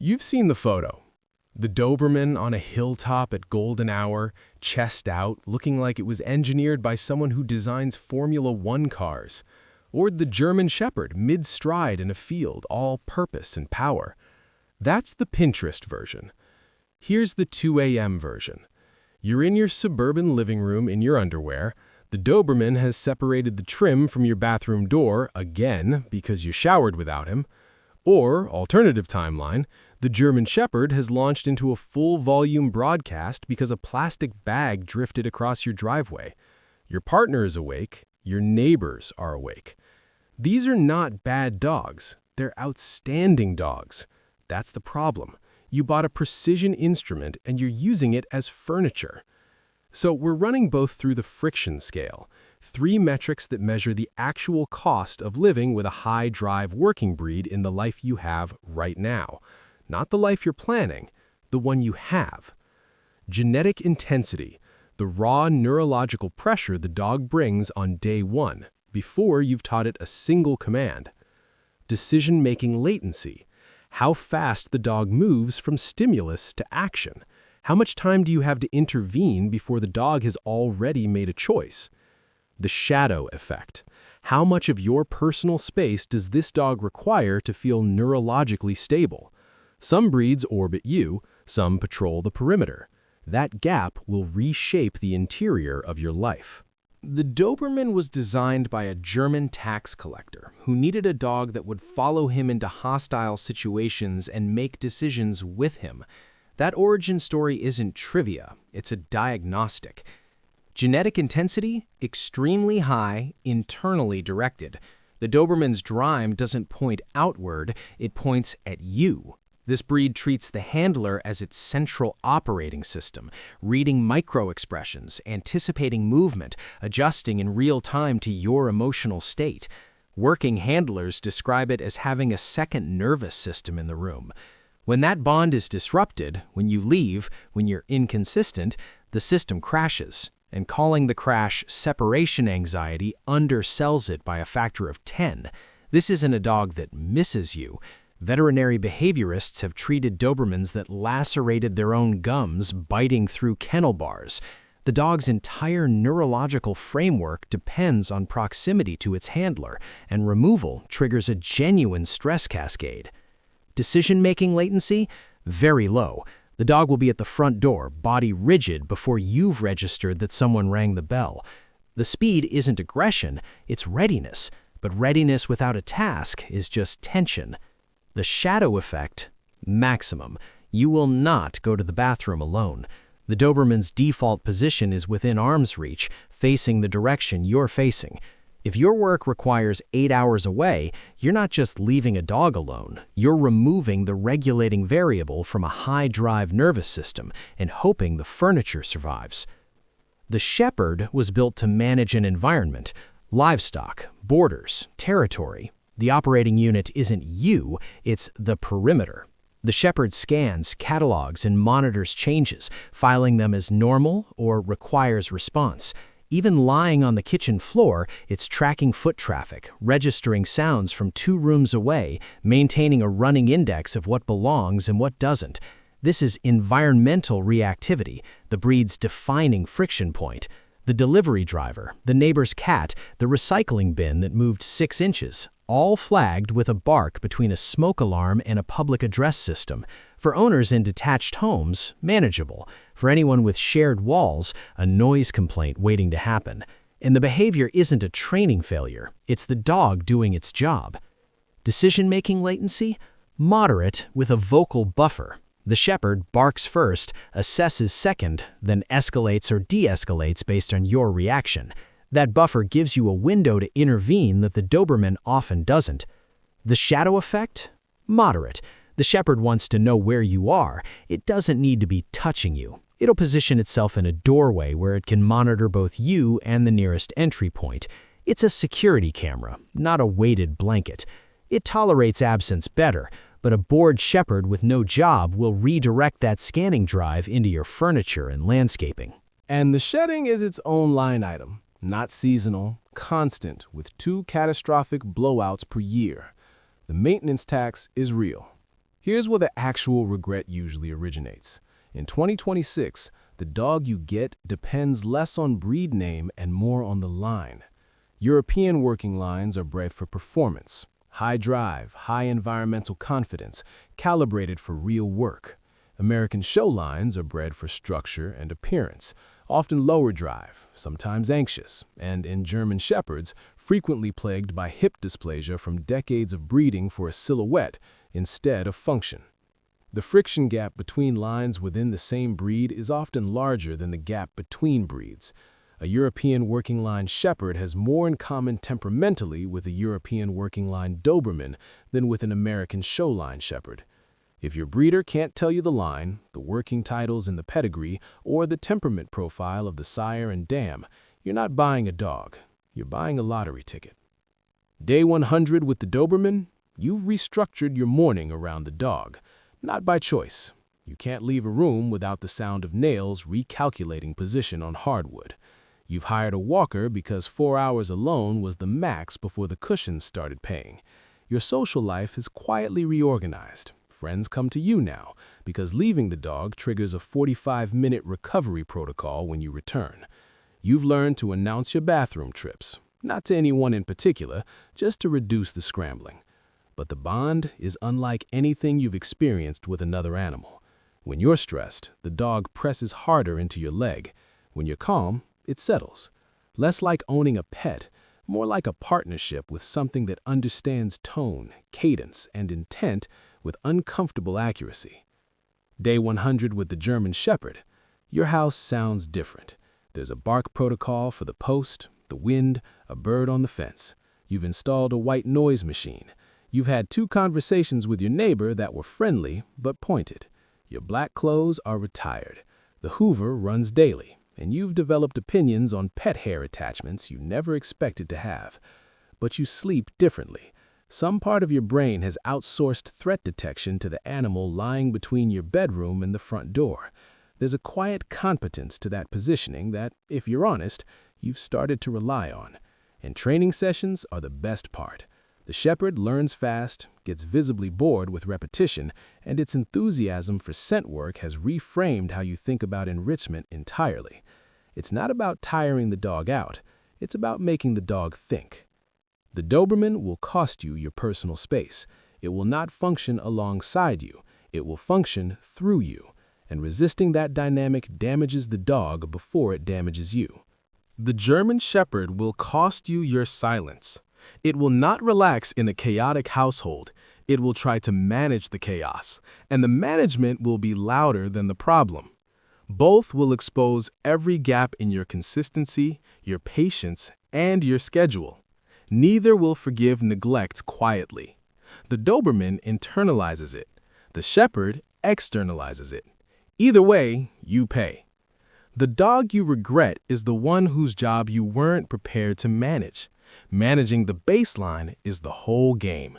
You've seen the photo. The Doberman on a hilltop at golden hour, chest out, looking like it was engineered by someone who designs Formula One cars. Or the German Shepherd, mid-stride in a field, all purpose and power. That's the Pinterest version. Here's the 2 a.m. version. You're in your suburban living room in your underwear. The Doberman has separated the trim from your bathroom door, again, because you showered without him. Or, alternative timeline, the German Shepherd has launched into a full-volume broadcast because a plastic bag drifted across your driveway. Your partner is awake. Your neighbors are awake. These are not bad dogs. They're outstanding dogs. That's the problem. You bought a precision instrument and you're using it as furniture. So we're running both through the friction scale, 3 metrics that measure the actual cost of living with a high-drive working breed in the life you have right now. Not the life you're planning, the one you have. Genetic intensity, the raw neurological pressure the dog brings on day 1, before you've taught it a single command. Decision-making latency, how fast the dog moves from stimulus to action. How much time do you have to intervene before the dog has already made a choice? The shadow effect. How much of your personal space does this dog require to feel neurologically stable? Some breeds orbit you, some patrol the perimeter. That gap will reshape the interior of your life. The Doberman was designed by a German tax collector who needed a dog that would follow him into hostile situations and make decisions with him. That origin story isn't trivia, it's a diagnostic. Genetic intensity, extremely high, internally directed. The Doberman's drime doesn't point outward, it points at you. This breed treats the handler as its central operating system, reading micro-expressions, anticipating movement, adjusting in real time to your emotional state. Working handlers describe it as having a second nervous system in the room. When that bond is disrupted, when you leave, when you're inconsistent, the system crashes. And calling the crash separation anxiety undersells it by a factor of 10. This isn't a dog that misses you. Veterinary behaviorists have treated Dobermans that lacerated their own gums, biting through kennel bars. The dog's entire neurological framework depends on proximity to its handler, and removal triggers a genuine stress cascade. Decision-making latency? Very low. The dog will be at the front door, body rigid, before you've registered that someone rang the bell. The speed isn't aggression, it's readiness. But readiness without a task is just tension. The shadow effect? Maximum. You will not go to the bathroom alone. The Doberman's default position is within arm's reach, facing the direction you're facing. If your work requires 8 hours away, you're not just leaving a dog alone. You're removing the regulating variable from a high-drive nervous system and hoping the furniture survives. The Shepherd was built to manage an environment, livestock, borders, territory. The operating unit isn't you, it's the perimeter. The Shepherd scans, catalogs, and monitors changes, filing them as normal or requires response. Even lying on the kitchen floor, it's tracking foot traffic, registering sounds from 2 rooms away, maintaining a running index of what belongs and what doesn't. This is environmental reactivity, the breed's defining friction point. The delivery driver, the neighbor's cat, the recycling bin that moved 6 inches, all flagged with a bark between a smoke alarm and a public address system. For owners in detached homes, manageable. For anyone with shared walls, a noise complaint waiting to happen. And the behavior isn't a training failure, it's the dog doing its job. Decision-making latency? Moderate with a vocal buffer. The Shepherd barks first, assesses second, then escalates or de-escalates based on your reaction. That buffer gives you a window to intervene that the Doberman often doesn't. The shadow effect? Moderate. The Shepherd wants to know where you are. It doesn't need to be touching you. It'll position itself in a doorway where it can monitor both you and the nearest entry point. It's a security camera, not a weighted blanket. It tolerates absence better, but a bored Shepherd with no job will redirect that scanning drive into your furniture and landscaping. And the shedding is its own line item. Not seasonal, constant, with 2 catastrophic blowouts per year. The maintenance tax is real. Here's where the actual regret usually originates. In 2026, the dog you get depends less on breed name and more on the line. European working lines are bred for performance, high drive, high environmental confidence, calibrated for real work. American show lines are bred for structure and appearance, often lower drive, sometimes anxious, and in German Shepherds, frequently plagued by hip dysplasia from decades of breeding for a silhouette instead of function. The friction gap between lines within the same breed is often larger than the gap between breeds. A European working line Shepherd has more in common temperamentally with a European working line Doberman than with an American show line Shepherd. If your breeder can't tell you the line, the working titles in the pedigree, or the temperament profile of the sire and dam, you're not buying a dog, you're buying a lottery ticket. Day 100 with the Doberman, you've restructured your morning around the dog, not by choice. You can't leave a room without the sound of nails recalculating position on hardwood. You've hired a walker because 4 hours alone was the max before the cushions started paying. Your social life is quietly reorganized. Friends come to you now because leaving the dog triggers a 45-minute recovery protocol when you return. You've learned to announce your bathroom trips, not to anyone in particular, just to reduce the scrambling. But the bond is unlike anything you've experienced with another animal. When you're stressed, the dog presses harder into your leg. When you're calm, it settles. Less like owning a pet, more like a partnership with something that understands tone, cadence, and intent with uncomfortable accuracy. Day 100 with the German Shepherd. Your house sounds different. There's a bark protocol for the post, the wind, a bird on the fence. You've installed a white noise machine. You've had 2 conversations with your neighbor that were friendly but pointed. Your black clothes are retired. The Hoover runs daily, and you've developed opinions on pet hair attachments you never expected to have. But you sleep differently. Some part of your brain has outsourced threat detection to the animal lying between your bedroom and the front door. There's a quiet competence to that positioning that, if you're honest, you've started to rely on. And training sessions are the best part. The Shepherd learns fast, gets visibly bored with repetition, and its enthusiasm for scent work has reframed how you think about enrichment entirely. It's not about tiring the dog out, it's about making the dog think. The Doberman will cost you your personal space. It will not function alongside you, it will function through you, and resisting that dynamic damages the dog before it damages you. The German Shepherd will cost you your silence. It will not relax in a chaotic household. It will try to manage the chaos, and the management will be louder than the problem. Both will expose every gap in your consistency, your patience, and your schedule. Neither will forgive neglect quietly. The Doberman internalizes it. The Shepherd externalizes it. Either way, you pay. The dog you regret is the one whose job you weren't prepared to manage. Managing the baseline is the whole game.